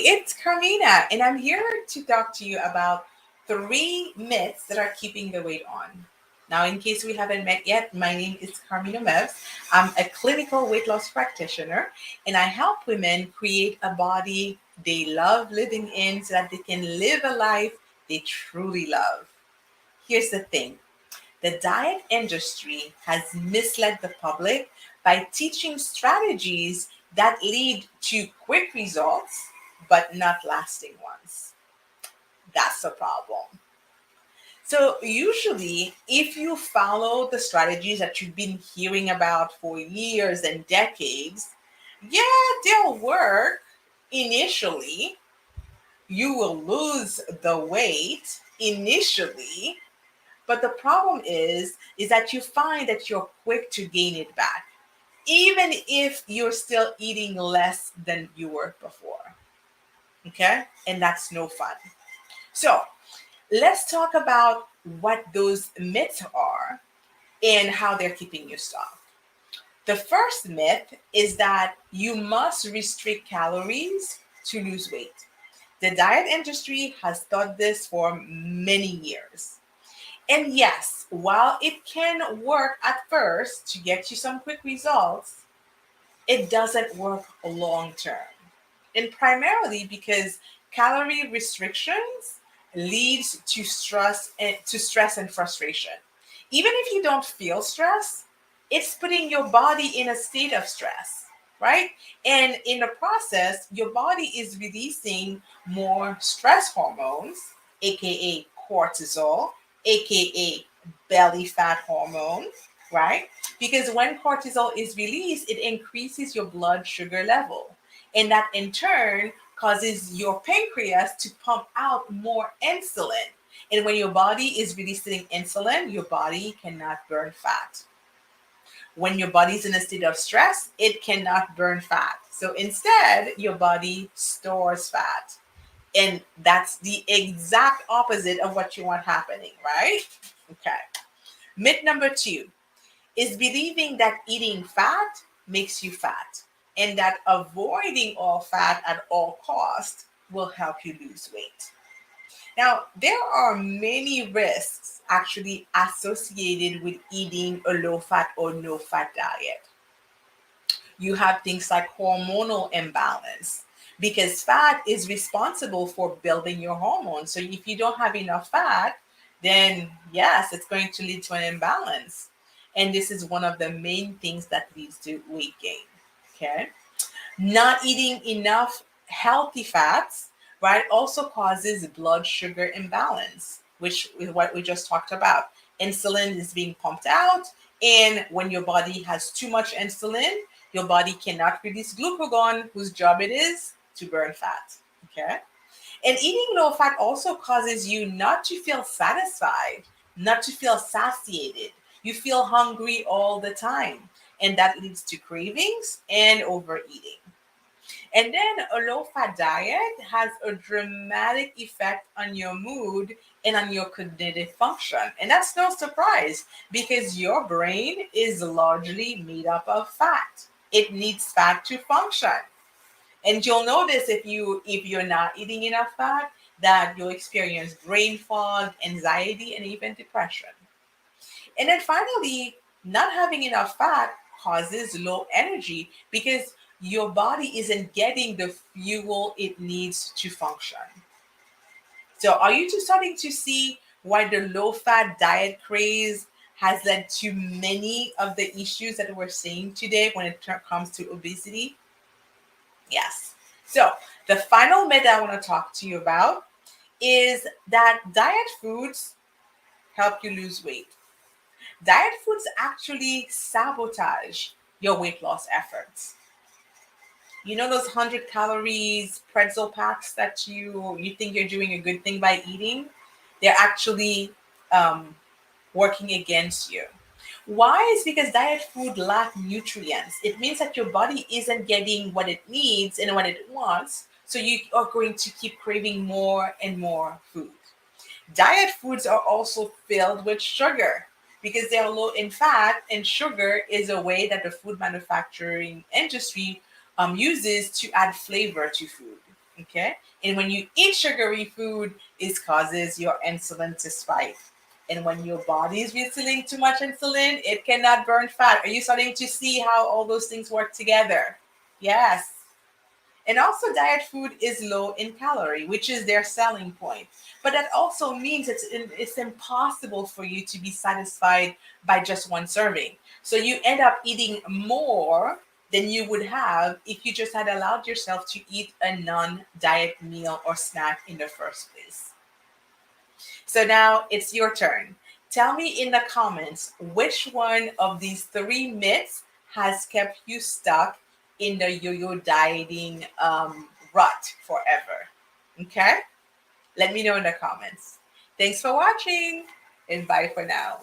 It's Carmina, and I'm here to talk to you about three myths that are keeping the weight on. Now, in case we haven't met yet, my name is Carmina Mevs. I'm a clinical weight loss practitioner, and I help women create a body they love living in so that they can live a life they truly love. Here's the thing: the diet industry has misled the public by teaching strategies that lead to quick results but not lasting ones. That's the problem. So, usually, if you follow the strategies that you've been hearing about for years and decades, yeah, they'll work initially. You will lose the weight initially, but the problem is that you find that you're quick to gain it back, even if you're still eating less than you were before. Okay? And that's no fun. So, let's talk about what those myths are and how they're keeping you stuck. The first myth is that you must restrict calories to lose weight. The diet industry has taught this for many years. And yes, while it can work at first to get you some quick results, it doesn't work long term. And primarily because calorie restrictions leads to stress and frustration. Even if you don't feel stress, it's putting your body in a state of stress, right? And in the process, your body is releasing more stress hormones, aka cortisol, aka belly fat hormone, right? Because when cortisol is released, it increases your blood sugar level. And that in turn causes your pancreas to pump out more insulin. And when your body is releasing insulin, your body cannot burn fat. When your body is in a state of stress, it cannot burn fat. So instead, your body stores fat. And that's the exact opposite of what you want happening, right? Okay. Myth number two is believing that eating fat makes you fat and that avoiding all fat at all costs will help you lose weight. Now, there are many risks actually associated with eating a low fat or no fat diet. You have things like hormonal imbalance because fat is responsible for building your hormones. So if you don't have enough fat, then yes, it's going to lead to an imbalance. And this is one of the main things that leads to weight gain. Okay. Not eating enough healthy fats, right, also causes blood sugar imbalance, which is what we just talked about. Insulin is being pumped out, and when your body has too much insulin, your body cannot release glucagon, whose job it is to burn fat. Okay. And eating low fat also causes you not to feel satisfied, not to feel satiated. You feel hungry all the time. And that leads to cravings and overeating. And then a low fat diet has a dramatic effect on your mood and on your cognitive function. And that's no surprise because your brain is largely made up of fat. It needs fat to function. And you'll notice if you're not eating enough fat that you'll experience brain fog, anxiety, and even depression. And then finally, not having enough fat causes low energy because your body isn't getting the fuel it needs to function. So, are you just starting to see why the low fat diet craze has led to many of the issues that we're seeing today when it comes to obesity? Yes. So, the final myth I want to talk to you about is that diet foods help you lose weight. Diet foods actually sabotage your weight loss efforts. You know those 100 calories pretzel packs that you think you're doing a good thing by eating? They're actually um, working against you. Why? Is because diet food lack nutrients. It means that your body isn't getting what it needs and what it wants, so you are going to keep craving more and more food. Diet foods are also filled with sugar because they're low in fat, and sugar is a way that the food manufacturing industry uses to add flavor to food. Okay. And when you eat sugary food, it causes your insulin to spike. And when your body is releasing too much insulin, it cannot burn fat. Are you starting to see how all those things work together? Yes. And also, diet food is low in calorie, which is their selling point. But that also means it's impossible for you to be satisfied by just one serving. So you end up eating more than you would have if you just had allowed yourself to eat a non diet meal or snack in the first place. So now it's your turn. Tell me in the comments which one of these three myths has kept you stuck in the yo yo dieting rut forever. Okay? Let me know in the comments. Thanks for watching and bye for now.